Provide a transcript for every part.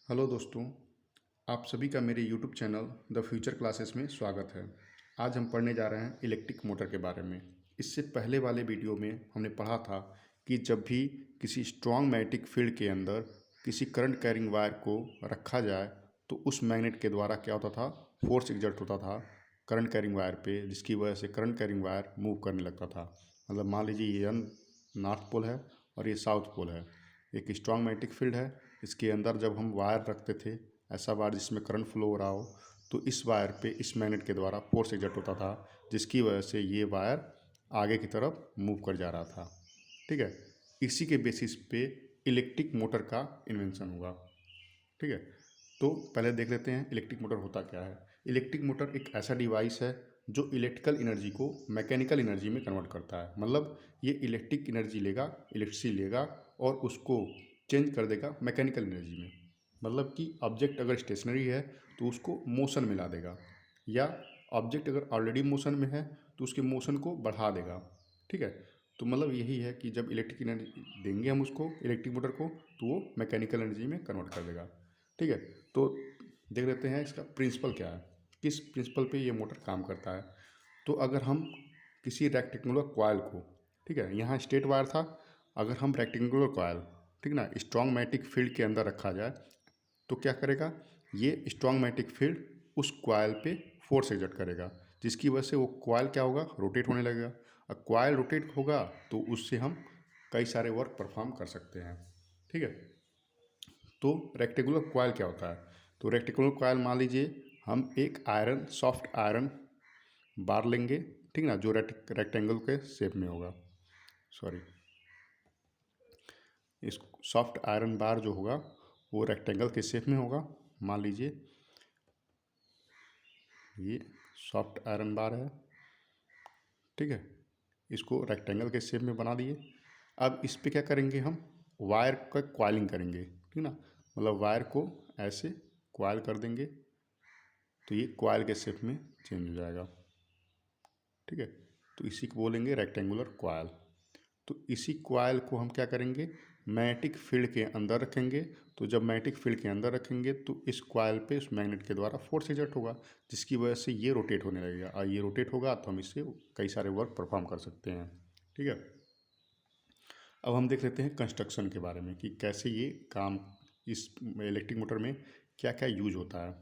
Hello दोस्तों, आप सभी का मेरे YouTube channel the future classes में स्वागत है। आज हम पढ़ने जा रहे हैं इलेक्ट्रिक मोटर के बारे में। इससे पहले वाले वीडियो में हमने पढ़ा था कि जब भी किसी स्ट्रॉन्ग मैग्नेटिक फील्ड के अंदर किसी करंट कैरिंग वायर को रखा जाए तो उस मैग्नेट के द्वारा क्या होता था, फोर्स एग्जर्ट होता था करंट कैरिंग वायर पे, जिसकी वजह से करंट कैरिंग वायर मूव करने लगता था। मतलब मान लीजिए ये नॉर्थ पोल है और ये साउथ पोल है। एक स्ट्रॉन्ग मैग्नेटिक फील्ड है, इसके अंदर जब हम वायर रखते थे, ऐसा वायर जिसमें करंट फ्लो हो रहा हो, तो इस वायर पे इस मैग्नेट के द्वारा फोर्स एग्जर्ट होता था, जिसकी वजह से ये वायर आगे की तरफ मूव कर जा रहा था। ठीक है, इसी के बेसिस पे इलेक्ट्रिक मोटर का इन्वेंशन हुआ। ठीक है, तो पहले देख लेते हैं इलेक्ट्रिक मोटर होता क्या है। इलेक्ट्रिक मोटर एक ऐसा डिवाइस है जो इलेक्ट्रिकल एनर्जी को मैकेनिकल एनर्जी में कन्वर्ट करता है। मतलब ये इलेक्ट्रिक एनर्जी लेगा, इलेक्ट्रिसिटी लेगा और उसको चेंज कर देगा मैकेनिकल एनर्जी में। मतलब कि ऑब्जेक्ट अगर स्टेशनरी है तो उसको मोशन में ला देगा, या ऑब्जेक्ट अगर ऑलरेडी मोशन में है तो उसके मोशन को बढ़ा देगा। ठीक है, तो मतलब यही है कि जब इलेक्ट्रिक एनर्जी देंगे हम उसको, इलेक्ट्रिक मोटर को, तो वो मैकेनिकल एनर्जी में कन्वर्ट कर देगा। ठीक है, तो देख लेते हैं इसका प्रिंसिपल क्या है, किस प्रिंसिपल पे ये मोटर काम करता है। तो अगर हम किसी रेक्टेंगुलर कॉइल को, ठीक है, यहाँ स्ट्रेट वायर था, अगर हम रेक्टेंगुलर कॉइल, ठीक ना, स्ट्रॉन्ग मैग्नेटिक फील्ड के अंदर रखा जाए तो क्या करेगा, ये स्ट्रॉन्ग मैग्नेटिक फील्ड उस कॉइल पे फोर्स एग्जर्ट करेगा, जिसकी वजह से वो कॉइल क्या होगा, रोटेट होने लगेगा। और कॉइल रोटेट होगा तो उससे हम कई सारे वर्क परफॉर्म कर सकते हैं। ठीक है, तो रेक्टेंगुलर कॉइल क्या होता है। तो रेक्टेंगुलर कॉइल मान लीजिए हम एक आयरन, सॉफ्ट आयरन बार लेंगे, ठीक ना, जो रेक्टेंगल के शेप में होगा। सॉरी, इस सॉफ्ट आयरन बार जो होगा वो रेक्टेंगल के शेप में होगा। मान लीजिए ये सॉफ्ट आयरन बार है, ठीक है, इसको रेक्टेंगल के शेप में बना दिए। अब इस पे क्या करेंगे, हम वायर का कॉइलिंग करेंगे, ठीक ना, मतलब वायर को ऐसे कॉइल कर देंगे तो ये कॉइल के शेप में चेंज हो जाएगा। ठीक है, तो इसी को बोलेंगे रेक्टेंगुलर कॉइल। तो इसी कॉइल को हम क्या करेंगे, मैग्नेटिक फील्ड के अंदर रखेंगे। तो जब मैग्नेटिक फील्ड के अंदर रखेंगे तो इस कॉइल पे उस मैग्नेट के द्वारा फोर्स एग्जर्ट होगा, जिसकी वजह से ये रोटेट होने लगेगा, और ये रोटेट होगा तो हम इससे कई सारे वर्क परफॉर्म कर सकते हैं। ठीक है, अब हम देख लेते हैं कंस्ट्रक्शन के बारे में कि कैसे ये काम, इस इलेक्ट्रिक मोटर में क्या क्या यूज होता है।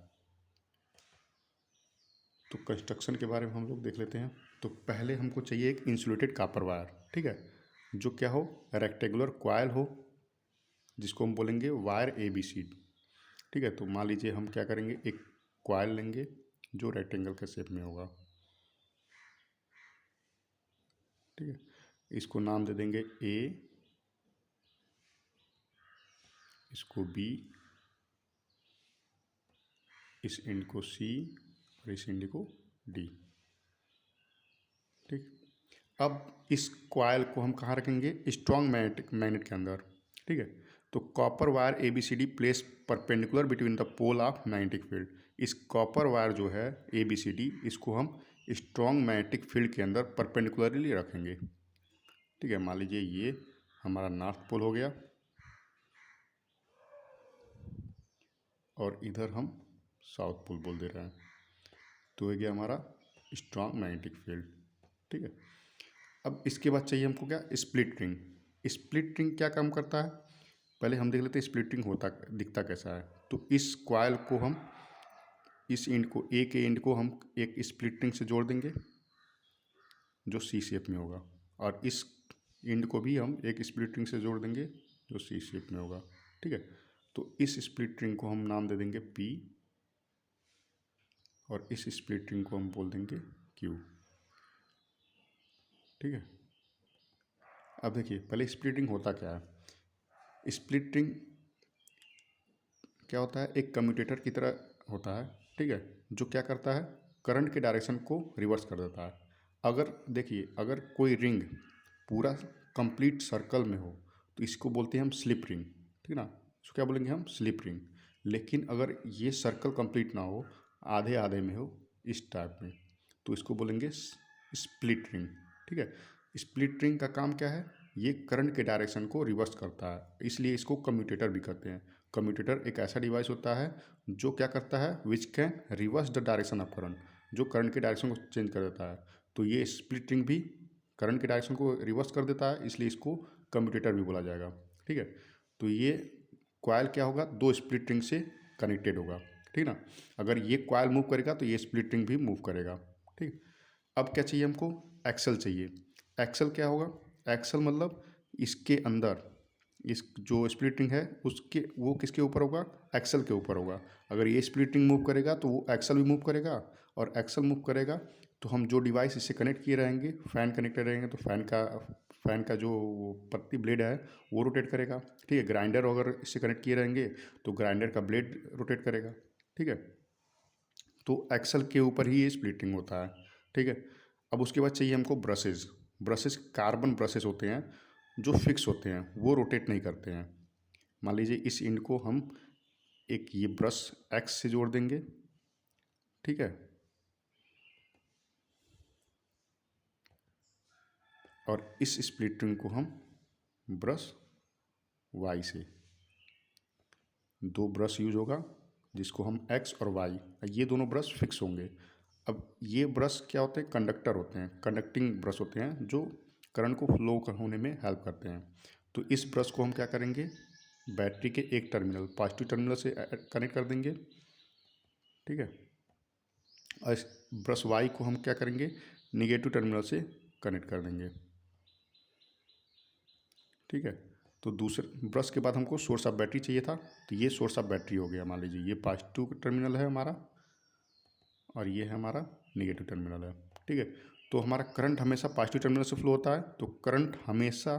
तो कंस्ट्रक्शन के बारे में हम लोग देख लेते हैं। तो पहले हमको चाहिए एक इंसुलेटेड कॉपर वायर, ठीक है, जो क्या हो, रेक्टेंगुलर कॉइल हो, जिसको हम बोलेंगे वायर ABC। ठीक है, तो मान लीजिए हम क्या करेंगे, एक कॉइल लेंगे जो रेक्टेंगल के शेप में होगा। ठीक है, इसको नाम दे देंगे A, इसको B, इस एंड को C और इस एंड को D। ठीक, अब इस कॉइल को हम कहाँ रखेंगे, स्ट्रॉन्ग मैग्नेट के अंदर। ठीक है, तो copper wire ABCD place perpendicular between the pole of magnetic field. इस कॉपर वायर जो है ABCD, इसको हम स्ट्रॉन्ग मैग्नेटिक फील्ड के अंदर परपेंडिकुलरली रखेंगे। ठीक है, मान लीजिए ये हमारा नॉर्थ पोल हो गया और इधर हम साउथ पोल बोल दे रहे हैं, तो हो गया हमारा स्ट्रॉन्ग मैग्नेटिक फील्ड। ठीक है, अब इसके बाद चाहिए हमको क्या, स्प्लिट रिंग। स्प्लिट रिंग क्या काम करता है, पहले हम देख लेते हैं स्प्लिट रिंग होता दिखता कैसा है। तो इस कॉइल को हम, इस एंड को, ए के एंड को हम एक स्प्लिट रिंग से जोड़ देंगे जो C शेप में होगा, और इस एंड को भी हम एक स्प्लिट रिंग से जोड़ देंगे जो C शेप में होगा। ठीक है, तो इस स्प्लिट रिंग को हम नाम दे देंगे P, और इस स्प्लिट रिंग को हम बोल देंगे Q। ठीक है, अब देखिए पहले स्प्लिट रिंग होता क्या है। स्प्लिट रिंग क्या होता है, एक कम्यूटेटर की तरह होता है। ठीक है, जो क्या करता है, करंट के डायरेक्शन को रिवर्स कर देता है। अगर देखिए, अगर कोई रिंग पूरा कंप्लीट सर्कल में हो तो इसको बोलते हैं हम स्लिप रिंग। ठीक ना, इसको क्या बोलेंगे हम, स्लिप रिंग। लेकिन अगर ये सर्कल कंप्लीट ना हो, आधे आधे में हो, इस टाइप में, तो इसको बोलेंगे स्प्लिट रिंग। ठीक है, स्प्लिट रिंग का काम क्या है, ये करंट के डायरेक्शन को रिवर्स करता है, इसलिए इसको कम्यूटेटर भी कहते हैं। कम्यूटेटर एक ऐसा डिवाइस होता है जो क्या करता है, which can reverse the direction of current, जो करंट के डायरेक्शन को चेंज कर देता है। तो ये स्प्लिट रिंग भी करंट के डायरेक्शन को रिवर्स कर देता है, इसलिए इसको कम्यूटेटर भी बोला जाएगा। ठीक है, तो ये कॉइल क्या होगा, दो स्प्लिट रिंग से कनेक्टेड होगा। ठीक ना, अगर ये कॉइल मूव करेगा तो ये स्प्लिट रिंग भी मूव करेगा। ठीक, अब क्या चाहिए हमको, एक्सल चाहिए। एक्सल क्या होगा, एक्सल मतलब इसके अंदर इस जो स्प्लिट रिंग है उसके, वो किसके ऊपर होगा, एक्सल के ऊपर होगा। अगर ये स्प्लिट रिंग मूव करेगा तो वो एक्सल भी मूव करेगा, और एक्सल मूव करेगा तो हम जो डिवाइस इससे कनेक्ट किए रहेंगे, फैन कनेक्टेड रहेंगे तो फैन का जो पत्ती ब्लेड है वो रोटेट करेगा। ठीक है, ग्राइंडर अगर इससे कनेक्ट किए रहेंगे तो ग्राइंडर का ब्लेड रोटेट करेगा। ठीक है, तो एक्सल के ऊपर ही ये स्प्लिटिंग होता है। ठीक है, अब उसके बाद चाहिए हमको ब्रशेज़। ब्रशेज़ कार्बन ब्रशेज़ होते हैं जो फिक्स होते हैं, वो रोटेट नहीं करते हैं। मान लीजिए इस इंड को हम एक ये ब्रश एक्स से जोड़ देंगे। ठीक है, और इस स्प्लिटिंग को हम ब्रश वाई से, दो ब्रश यूज होगा जिसको हम एक्स और वाई, ये दोनों ब्रश फिक्स होंगे। अब ये ब्रश क्या होते हैं, कंडक्टर होते हैं, कंडक्टिंग ब्रश होते हैं जो करंट को फ्लो होने में हेल्प करते हैं। तो इस ब्रश को हम क्या करेंगे, बैटरी के एक टर्मिनल पॉजिटिव टर्मिनल से कनेक्ट कर देंगे। ठीक है, और इस ब्रश वाई को हम क्या करेंगे, निगेटिव टर्मिनल से कनेक्ट कर देंगे। ठीक है, तो दूसरे ब्रश के बाद हमको सोर्स ऑफ बैटरी चाहिए था, तो ये सोर्स ऑफ बैटरी हो गया। मान लीजिए ये पॉजिटिव टर्मिनल है हमारा और ये है हमारा निगेटिव टर्मिनल है। ठीक है, तो हमारा करंट हमेशा पॉजिटिव टर्मिनल से फ्लो होता है, तो करंट हमेशा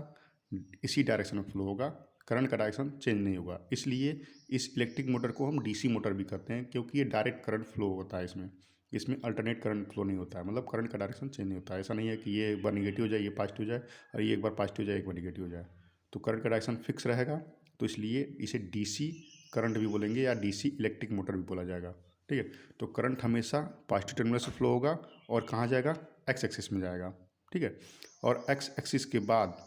इसी डायरेक्शन में फ्लो होगा, करंट का डायरेक्शन चेंज नहीं होगा। इसलिए इस इलेक्ट्रिक मोटर को हम डीसी मोटर भी कहते हैं, क्योंकि ये डायरेक्ट करंट फ्लो होता है इसमें, इसमें अल्टरनेट करंट फ्लो नहीं होता है, मतलब करंट का डायरेक्शन चेंज नहीं होता है। ऐसा नहीं है कि ये एक बार निगेटिव हो जाए ये पॉजिटिव हो जाए, और ये एक बार पॉजिटिव हो जाए एक बार निगेटिव हो जाए। तो करंट का डायरेक्शन फिक्स रहेगा, तो इसलिए इसे डीसी करंट भी बोलेंगे या डीसी इलेक्ट्रिक मोटर भी बोला जाएगा। ठीक है, तो करंट हमेशा पॉजिटिव टर्मिनल से फ्लो होगा और कहाँ जाएगा, एक्स एक्सिस में जाएगा। ठीक है, और एक्स एक्सिस के बाद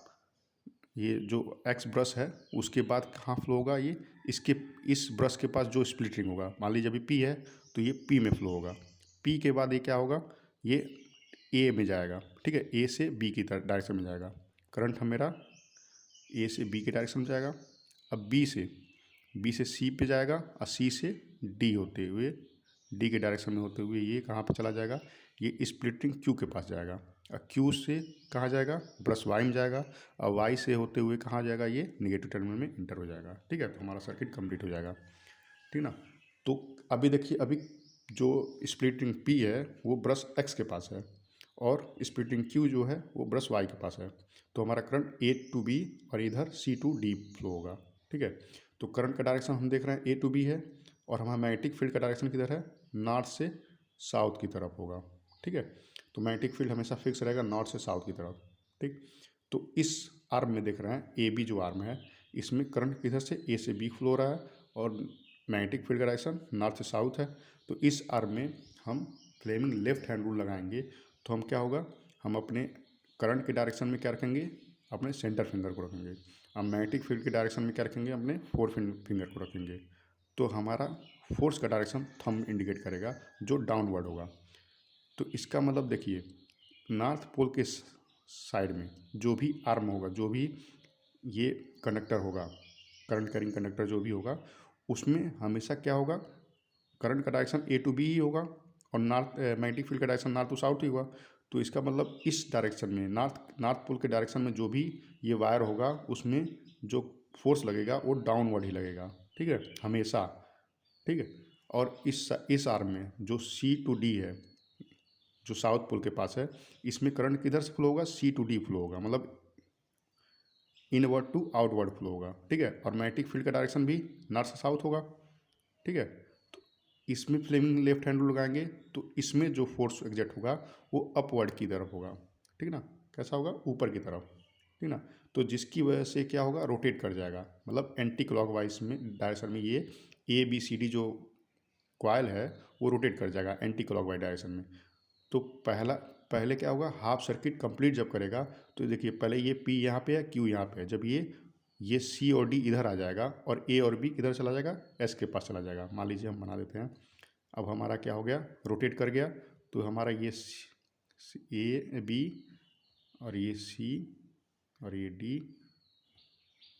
ये जो एक्स ब्रश है उसके बाद कहाँ फ्लो होगा, ये इसके इस ब्रश के पास जो स्प्लिट रिंग होगा, मान लीजिए अभी पी है तो ये पी में फ्लो होगा। पी के बाद ये क्या होगा, ये ए में जाएगा। ठीक है, ए से बी की डायरेक्शन में जाएगा। करंट हम मेरा ए से बी के डायरेक्शन में जाएगा। अब बी से सी पे जाएगा, और सी से डी होते हुए, डी के डायरेक्शन में होते हुए ये कहाँ पे चला जाएगा, ये स्प्लिटिंग क्यू के पास जाएगा। और क्यू से कहाँ जाएगा, ब्रश वाई में जाएगा, और वाई से होते हुए कहाँ जाएगा, ये निगेटिव टर्मिनल में इंटर हो जाएगा। ठीक है, तो हमारा सर्किट कंप्लीट हो जाएगा। ठीक ना, तो अभी देखिए, अभी जो स्प्लिटिंग पी है वो ब्रश एक्स के पास है, और स्प्लिटिंग क्यू जो है वो ब्रश वाई के पास है। तो हमारा करंट ए टू बी और इधर सी टू डी फ्लो होगा। ठीक है, तो करंट का डायरेक्शन हम देख रहे हैं ए टू बी है, और हमारा मैग्नेटिक फील्ड का डायरेक्शन किधर है, नॉर्थ से साउथ की तरफ होगा। ठीक है, तो मैग्नेटिक फील्ड हमेशा फिक्स रहेगा नॉर्थ से साउथ की तरफ। ठीक, तो इस आर्म में देख रहे हैं ए बी जो आर्म है, इसमें करंट किधर से, ए से बी फ्लो हो रहा है, और मैग्नेटिक फील्ड का डायरेक्शन नॉर्थ से साउथ है। तो इस आर्म में हम फ्लेमिंग लेफ्ट हैंड रूल लगाएंगे, तो हम क्या होगा, हम अपने करंट के डायरेक्शन में क्या रखेंगे, अपने सेंटर फिंगर को रखेंगे। हम मैग्नेटिक फील्ड के डायरेक्शन में क्या रखेंगे, अपने फोर फिंगर को रखेंगे। तो हमारा फोर्स का डायरेक्शन थंब इंडिकेट करेगा जो डाउनवर्ड होगा। तो इसका मतलब देखिए, नॉर्थ पोल के साइड में जो भी आर्म होगा, जो भी ये कंडक्टर होगा, करंट कैरिंग कंडक्टर जो भी होगा, उसमें हमेशा क्या होगा, करंट का डायरेक्शन ए टू बी ही होगा, और नॉर्थ मैग्नेटिक फील्ड का डायरेक्शन नॉर्थ टू साउथ ही होगा। तो इसका मतलब इस डायरेक्शन में, नॉर्थ पोल के डायरेक्शन में जो भी ये वायर होगा, उसमें जो फोर्स लगेगा वो डाउनवर्ड ही लगेगा। ठीक है, हमेशा। ठीक है, और इस आर्म में जो सी टू डी है, जो साउथ पोल के पास है, इसमें करंट किधर से फ्लो होगा, सी टू डी फ्लो होगा, मतलब इनवर्ड टू आउटवर्ड फ्लो होगा। ठीक है, और मैग्नेटिक फील्ड का डायरेक्शन भी नॉर्थ से साउथ होगा। ठीक है, तो इसमें फ्लेमिंग लेफ्ट हैंड रूल लगाएंगे, तो इसमें जो फोर्स एग्जर्ट होगा वो अपवर्ड की तरफ होगा। ठीक ना, कैसा होगा, ऊपर की तरफ। ठीक ना, तो जिसकी वजह से क्या होगा, रोटेट कर जाएगा, मतलब एंटी क्लॉकवाइज में डायरेक्शन में ये ए बी सी डी जो कॉइल है वो रोटेट कर जाएगा एंटी क्लॉकवाइज डायरेक्शन में। तो पहला पहले क्या होगा, हाफ सर्किट कंप्लीट जब करेगा तो देखिए पहले ये पी यहाँ पे है, क्यू यहाँ पे है, जब ये सी और डी इधर आ जाएगा और ए और बी किधर चला जाएगा, एस के पास चला जाएगा। मान लीजिए हम बना देते हैं। अब हमारा क्या हो गया, रोटेट कर गया, तो हमारा ये ए बी और ये सी और ये डी,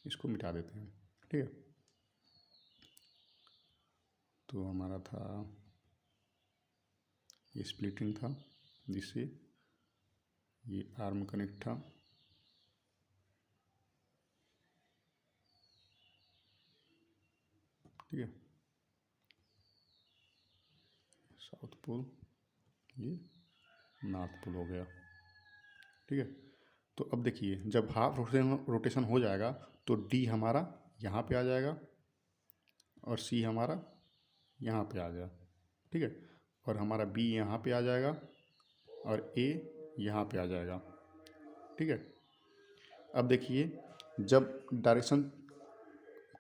इसको मिटा देते हैं, ठीक है। तो हमारा था ये स्प्लिटिंग था, जिससे ये आर्म कनेक्ट था, ठीक है। साउथ पोल, ये नॉर्थ पोल हो गया, ठीक है। तो अब देखिए जब हाफ रोटेशन हो जाएगा तो डी हमारा यहाँ पे आ जाएगा और सी हमारा यहाँ पे आ गया, ठीक है। और हमारा बी यहाँ पे आ जाएगा और ए यहाँ पे आ जाएगा, ठीक है। अब देखिए जब डायरेक्शन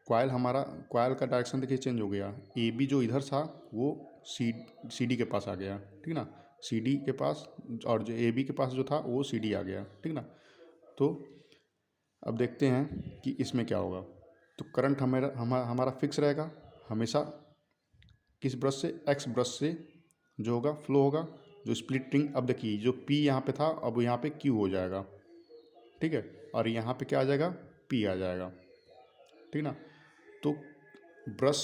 कॉयल का डायरेक्शन देखिए चेंज हो गया, ए बी जो इधर था वो सी डी के पास आ गया, ठीक ना, सी डी के पास, और जो ए बी के पास जो था वो सी डी आ गया, ठीक ना। तो अब देखते हैं कि इसमें क्या होगा। तो करंट हमारा फिक्स रहेगा हमेशा, किस ब्रश से, एक्स ब्रश से जो होगा फ्लो होगा, जो स्प्लिटिंग। अब देखिए जो पी यहाँ पे था अब यहाँ पे क्यू हो जाएगा, ठीक है, और यहाँ पे क्या आ जाएगा, पी आ जाएगा, ठीक ना। तो ब्रश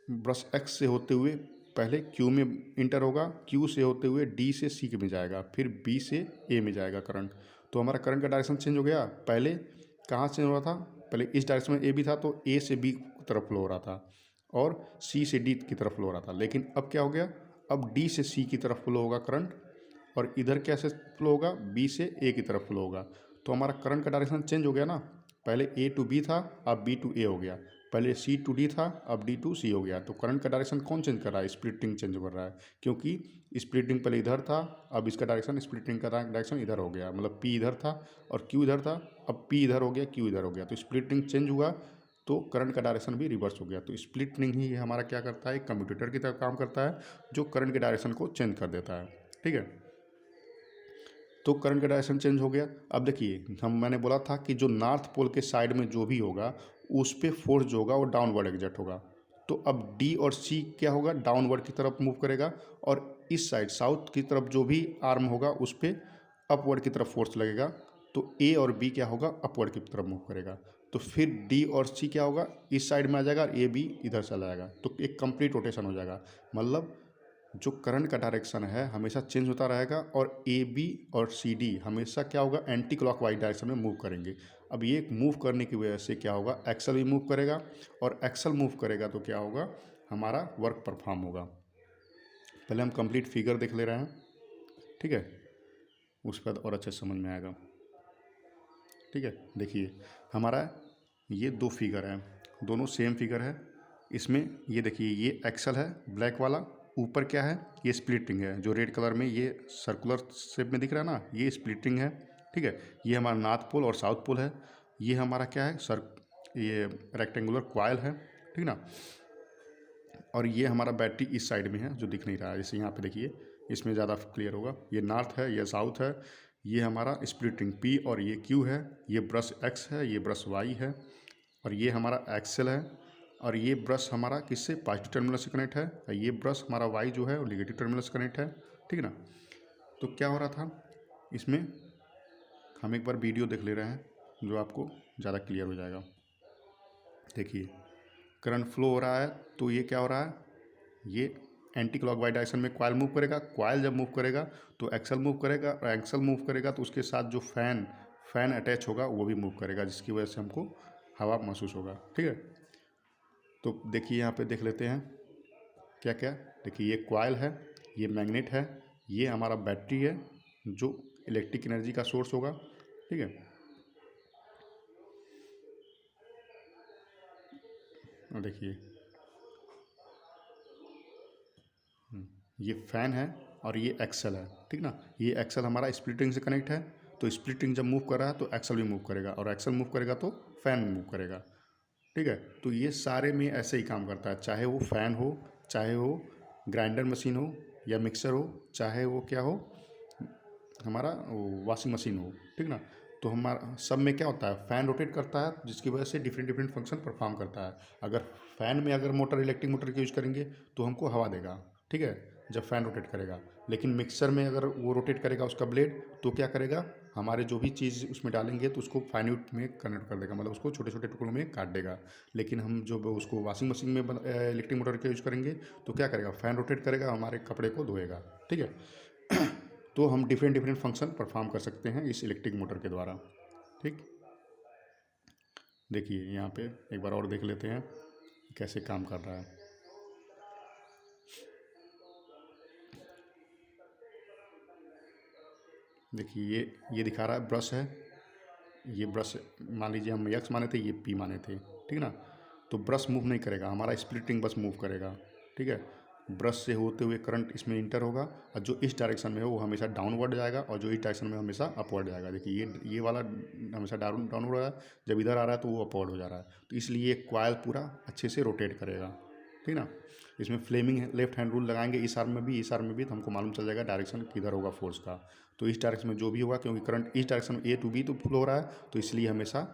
ब्रश एक्स से होते हुए पहले क्यू में इंटर होगा, क्यू से होते हुए डी से सी में जाएगा, फिर बी से ए में जाएगा करंट। तो हमारा करंट का डायरेक्शन चेंज हो गया, पहले कहाँ चेंज हो रहा था, पहले इस डायरेक्शन में ए बी था तो ए से बी की तरफ फ्लो हो रहा था और सी से डी की तरफ फ्लो हो रहा था, लेकिन अब क्या हो गया, अब डी से सी की तरफ फ्लो होगा करंट, और इधर कैसे फ्लो होगा, बी से ए की तरफ फ्लो होगा। तो हमारा करंट का डायरेक्शन चेंज हो गया ना, पहले ए टू बी था अब बी टू ए हो गया, पहले सी टू डी था अब डी टू सी हो गया। तो करंट का डायरेक्शन कौन चेंज कर रहा है, स्प्लिटिंग चेंज कर रहा है, क्योंकि स्प्लिटिंग पहले इधर था, अब इसका डायरेक्शन, स्प्लिटिंग का डायरेक्शन इधर हो गया, मतलब पी इधर था और क्यू इधर था, अब पी इधर हो गया क्यू इधर हो गया, तो स्प्लिटिंग चेंज हुआ तो करंट का डायरेक्शन भी रिवर्स हो गया। तो स्प्लिटिंग ही हमारा क्या करता है, कम्यूटेटर की तरह काम करता है जो करंट के डायरेक्शन को चेंज कर देता है, ठीक है। तो करंट का डायरेक्शन चेंज हो गया। अब देखिए मैंने बोला था कि जो नॉर्थ पोल के साइड में जो भी होगा उस पर फोर्स जो होगा वो डाउनवर्ड एग्जर्ट होगा। तो अब डी और सी क्या होगा, डाउनवर्ड की तरफ मूव करेगा, और इस साइड साउथ की तरफ जो भी आर्म होगा उस पर अपवर्ड की तरफ फोर्स लगेगा। तो ए और बी क्या होगा, अपवर्ड की तरफ मूव करेगा। तो फिर डी और सी क्या होगा, इस साइड में आ जाएगा और ए बी इधर चला जाएगा, तो एक कंप्लीट रोटेशन हो जाएगा। मतलब जो करंट का डायरेक्शन है हमेशा चेंज होता रहेगा, और ए बी और सी डी हमेशा क्या होगा, एंटी क्लॉकवाइज डायरेक्शन में मूव करेंगे। अब ये मूव करने की वजह से क्या होगा, एक्सल भी मूव करेगा, और एक्सल मूव करेगा तो क्या होगा, हमारा वर्क परफॉर्म होगा। पहले हम कंप्लीट फिगर देख ले रहे हैं, ठीक है, उसके बाद और अच्छे समझ में आएगा, ठीक है। देखिए हमारा ये दो फिगर है, दोनों सेम फिगर है। इसमें ये देखिए ये एक्सल है ब्लैक वाला, ऊपर क्या है, ये स्प्लिटिंग है, जो रेड कलर में ये सर्कुलर शेप में दिख रहा है ना, ये स्प्लिटिंग है, ठीक है। ये हमारा नॉर्थ पोल और साउथ पोल है। ये हमारा क्या है, ये रेक्टेंगुलर कॉइल है, ठीक ना। और ये हमारा बैटरी इस साइड में है जो दिख नहीं रहा है, जैसे यहाँ पे देखिए इसमें ज़्यादा क्लियर होगा, ये नॉर्थ है ये साउथ है। ये हमारा स्प्लिटिंग पी और ये क्यू है, ये ब्रश एक्स है ये ब्रश वाई है, और ये हमारा एक्सेल है, और ये ब्रश हमारा किससे, पॉजिटिव टर्मिनल से कनेक्ट है, और ये ब्रश हमारा वाई जो है वो नेगेटिव टर्मिनल से कनेक्ट है, ठीक है ना। तो क्या हो रहा था इसमें, हम एक बार वीडियो देख ले रहे हैं जो आपको ज़्यादा क्लियर हो जाएगा। देखिए करंट फ्लो हो रहा है, तो ये क्या हो रहा है, ये एंटी क्लॉकवाइज डायरेक्शन में कॉइल मूव करेगा, कॉइल जब मूव करेगा तो एक्सल मूव करेगा, और एक्सल मूव करेगा तो उसके साथ जो फैन अटैच होगा वो भी मूव करेगा, जिसकी वजह से हमको हवा महसूस होगा, ठीक है। तो देखिए यहाँ पे देख लेते हैं क्या क्या। देखिए ये कॉइल है, ये मैग्नेट है, ये हमारा बैटरी है जो इलेक्ट्रिक एनर्जी का सोर्स होगा, ठीक है। और देखिए ये फैन है और ये एक्सल है, ठीक ना। ये एक्सल हमारा स्प्लिटिंग से कनेक्ट है, तो स्प्लिटिंग जब मूव कर रहा है तो एक्सल भी मूव करेगा, और एक्सल मूव करेगा तो फैन मूव करेगा, ठीक है। तो ये सारे में ऐसे ही काम करता है, चाहे वो फैन हो, चाहे वो ग्राइंडर मशीन हो या मिक्सर हो, चाहे वो क्या हो, हमारा वॉशिंग मशीन हो, ठीक ना। तो हमारा सब में क्या होता है, फ़ैन रोटेट करता है, जिसकी वजह से डिफरेंट डिफरेंट फंक्शन परफॉर्म करता है। अगर फ़ैन में अगर मोटर इलेक्ट्रिक मोटर का यूज़ करेंगे तो हमको हवा देगा, ठीक है, जब फ़ैन रोटेट करेगा। लेकिन मिक्सर में अगर वो रोटेट करेगा उसका ब्लेड, तो क्या करेगा, हमारे जो भी चीज़ उसमें डालेंगे तो उसको फाइन्यूट में कन्वर्ट कर देगा, मतलब उसको छोटे छोटे टुकड़ों में काट देगा। लेकिन हम जो उसको वॉशिंग मशीन में इलेक्ट्रिक मोटर का यूज़ करेंगे तो क्या करेगा, फ़ैन रोटेट करेगा, हमारे कपड़े को धोएगा, ठीक है। तो हम डिफरेंट डिफरेंट फंक्शन परफॉर्म कर सकते हैं इस इलेक्ट्रिक मोटर के द्वारा, ठीक। देखिए यहाँ पे एक बार और देख लेते हैं कैसे काम कर रहा है। देखिए ये दिखा रहा है ब्रश है, ये ब्रश मान लीजिए हम एक्स माने थे, ये पी माने थे, ठीक ना। तो ब्रश मूव नहीं करेगा, हमारा स्प्लिटिंग बस मूव करेगा, ठीक है। ब्रश से होते हुए करंट इसमें इंटर होगा, और जो इस डायरेक्शन में है वो हमेशा डाउनवर्ड जाएगा, और जो इस डायरेक्शन में हमेशा अपवर्ड जाएगा। देखिए ये वाला हमेशा डाउनवर्ड हो रहा है, जब इधर आ रहा है तो वो अपवर्ड हो जा रहा है। तो इसलिए ये कॉइल पूरा अच्छे से रोटेट करेगा, ठीक ना। इसमें फ्लेमिंग लेफ्ट हैंड रूल लगाएंगे, इस आर्म में भी इस आर्म में भी, तो हमको मालूम चल जाएगा डायरेक्शन किधर होगा फोर्स का। तो इस डायरेक्शन में जो भी होगा, क्योंकि करंट इस डायरेक्शन में ए टू बी तो फ्लो हो रहा है, तो इसलिए हमेशा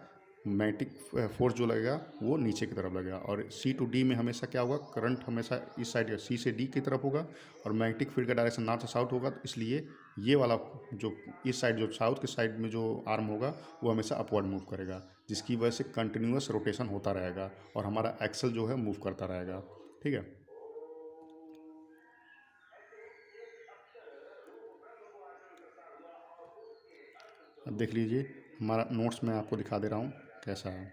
मैग्नेटिक फोर्स जो लगेगा वो नीचे की तरफ लगेगा। और सी टू डी में हमेशा क्या होगा, करंट हमेशा इस साइड सी से डी की तरफ होगा, और मैग्नेटिक फील्ड का डायरेक्शन नॉर्थ से साउथ होगा, तो इसलिए ये वाला जो इस साइड जो साउथ के साइड में जो आर्म होगा वो हमेशा अपवर्ड मूव करेगा, जिसकी वजह से कंटिन्यूस रोटेशन होता रहेगा और हमारा एक्सल जो है मूव करता रहेगा, ठीक है। अब देख लीजिए हमारा नोट्स मैं आपको दिखा दे रहा हूँ कैसा है,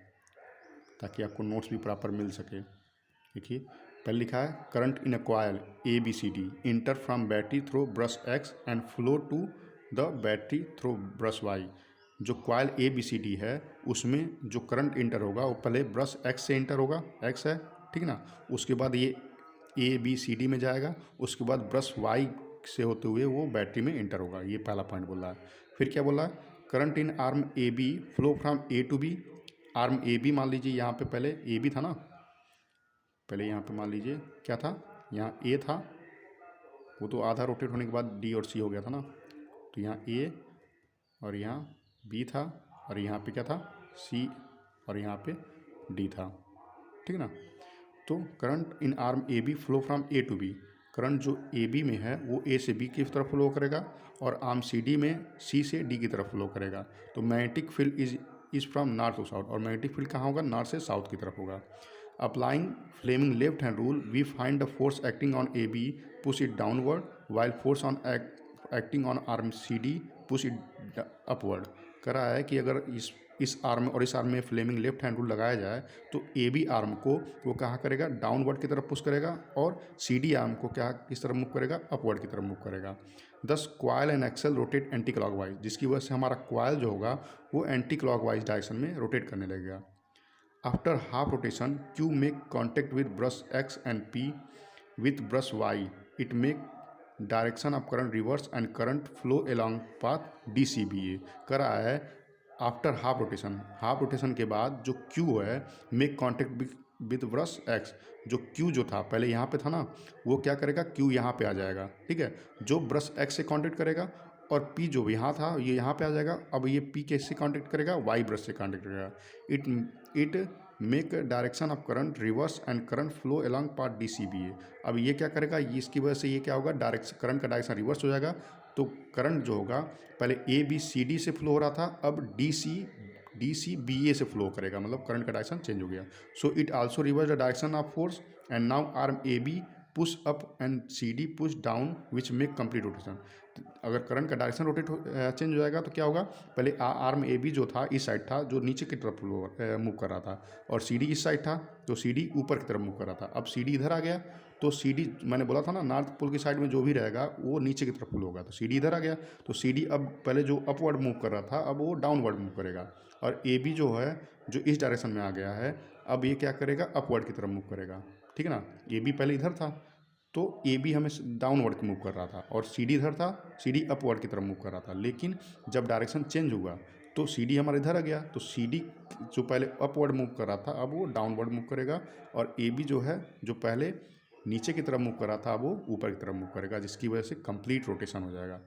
ताकि आपको नोट्स भी प्रॉपर मिल सके। देखिए पहले लिखा है current in a coil A B C D enter from battery through brush X and flow to the battery through brush Y. जो coil A B C D है उसमें जो करंट इंटर होगा वो पहले ब्रश एक्स से enter होगा, X है, ठीक ना। उसके बाद ये ए बी सी डी में जाएगा, उसके बाद ब्रश वाई से होते हुए वो बैटरी में इंटर होगा। ये पहला पॉइंट बोल रहा है। फिर क्या बोला, current in arm A B flow from A to B. Arm A B मान लीजिए यहाँ पे पहले ए बी था ना, पहले यहाँ पे मान लीजिए क्या था, यहाँ ए था, वो तो आधा रोटेट होने के बाद डी और सी हो गया था ना। तो यहाँ ए और यहाँ बी था, और यहाँ पे क्या था, सी, और यहाँ पे डी था, ठीक ना। तो current in arm A B flow from A to B. Current जो ए बी में है वो ए से बी की तरफ फ्लो करेगा, और आर्म सी डी में सी से डी की तरफ फ्लो करेगा। तो magnetic field is from north to south, और मैग्नेटिक फील्ड कहाँ होगा, नॉर्थ से साउथ की तरफ होगा। Applying Fleming left hand rule we find the force acting on A B push it downward, while force on acting on arm C D push it upward. करा है कि अगर इस आर्म और इस आर्म में फ्लेमिंग लेफ्ट हैंड रूल लगाया जाए तो ए बी आर्म को वो कहाँ करेगा, डाउनवर्ड की तरफ पुश करेगा, और सी डी आर्म को क्या किस तरफ मूव करेगा, अपवर्ड की तरफ मूव करेगा। Thus coil and axle rotate anti clockwise, जिसकी वजह से हमारा क्वाइल जो होगा वो एंटी क्लॉकवाइज डायरेक्शन में रोटेट करने लगेगा। After half rotation Q make contact with brush X and P with brush y, it make direction of current reverse and current flow along path DCBA। करा है after half rotation के बाद जो Q है make contact with brush X। जो Q जो था पहले यहाँ पे था ना, वो क्या करेगा, Q यहाँ पे आ जाएगा, ठीक है, जो ब्रश X से कॉन्टेक्ट करेगा, और P जो यहाँ था ये यहाँ पे आ जाएगा। अब ये P कैसे कॉन्टेक्ट करेगा, Y ब्रश से कॉन्टेक्ट करेगा। It make direction of current reverse and current flow along path DCBA। अब ये क्या करेगा, ये इसकी वजह से ये क्या होगा, डायरेक्शन करंट का डायरेक्शन रिवर्स हो जाएगा। तो करंट जो होगा पहले ABCD से फ्लो हो रहा था, अब DCBA से फ्लो करेगा, मतलब करंट का डायरेक्शन चेंज हो गया। So it also reverse the direction of force and now arm AB push up and CD push down which make complete rotation. अगर करंट का डायरेक्शन चेंज हो जाएगा तो क्या होगा, पहले आर्म ए बी जो था इस साइड था, जो नीचे की तरफ मूव कर रहा था, और सी डी इस साइड था, तो सी डी ऊपर की तरफ मूव कर रहा था। अब सी डी इधर आ गया, तो सी डी मैंने बोला था ना नॉर्थ पोल की साइड में जो भी रहेगा वो नीचे की तरफ मूव होगा, तो सी डी इधर आ गया, तो सी डी अब पहले जो अपवर्ड मूव कर रहा था अब वो डाउनवर्ड मूव करेगा। और ए बी जो है जो इस डायरेक्शन में आ गया है, अब ये क्या करेगा, अपवर्ड की तरफ मूव करेगा, ठीक है ना। ए बी पहले इधर था, तो ए बी हमें डाउनवर्ड मूव कर रहा था, और सी डी इधर था, सी डी अपवर्ड की तरफ मूव कर रहा था। लेकिन जब डायरेक्शन चेंज हुआ तो सी डी हमारे इधर आ गया, तो सी डी जो पहले अपवर्ड मूव कर रहा था अब वो डाउनवर्ड मूव करेगा। और ए बी जो है जो पहले नीचे की तरफ मूव कर रहा था वो ऊपर की तरफ मूव करेगा, जिसकी वजह से कंप्लीट रोटेशन हो जाएगा।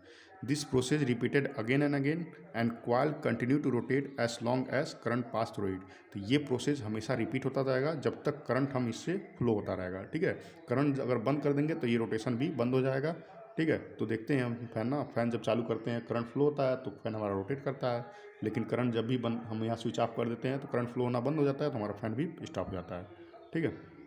This process repeated again and again and coil continue to rotate as long as current pass through it. तो ये प्रोसेस हमेशा रिपीट होता जाएगा जब तक करंट हम इससे फ्लो होता रहेगा, ठीक है। करंट अगर बंद कर देंगे तो ये रोटेशन भी बंद हो जाएगा, ठीक है। तो देखते हैं हम फैन ना, फैन जब चालू करते हैं करंट फ्लो होता है तो फैन हमारा रोटेट करता है, लेकिन करंट जब भी बंद, हम यहाँ स्विच ऑफ कर देते हैं तो करंट फ्लो होना बंद हो जाता है, तो हमारा फैन भी स्टॉप हो जाता है, ठीक है।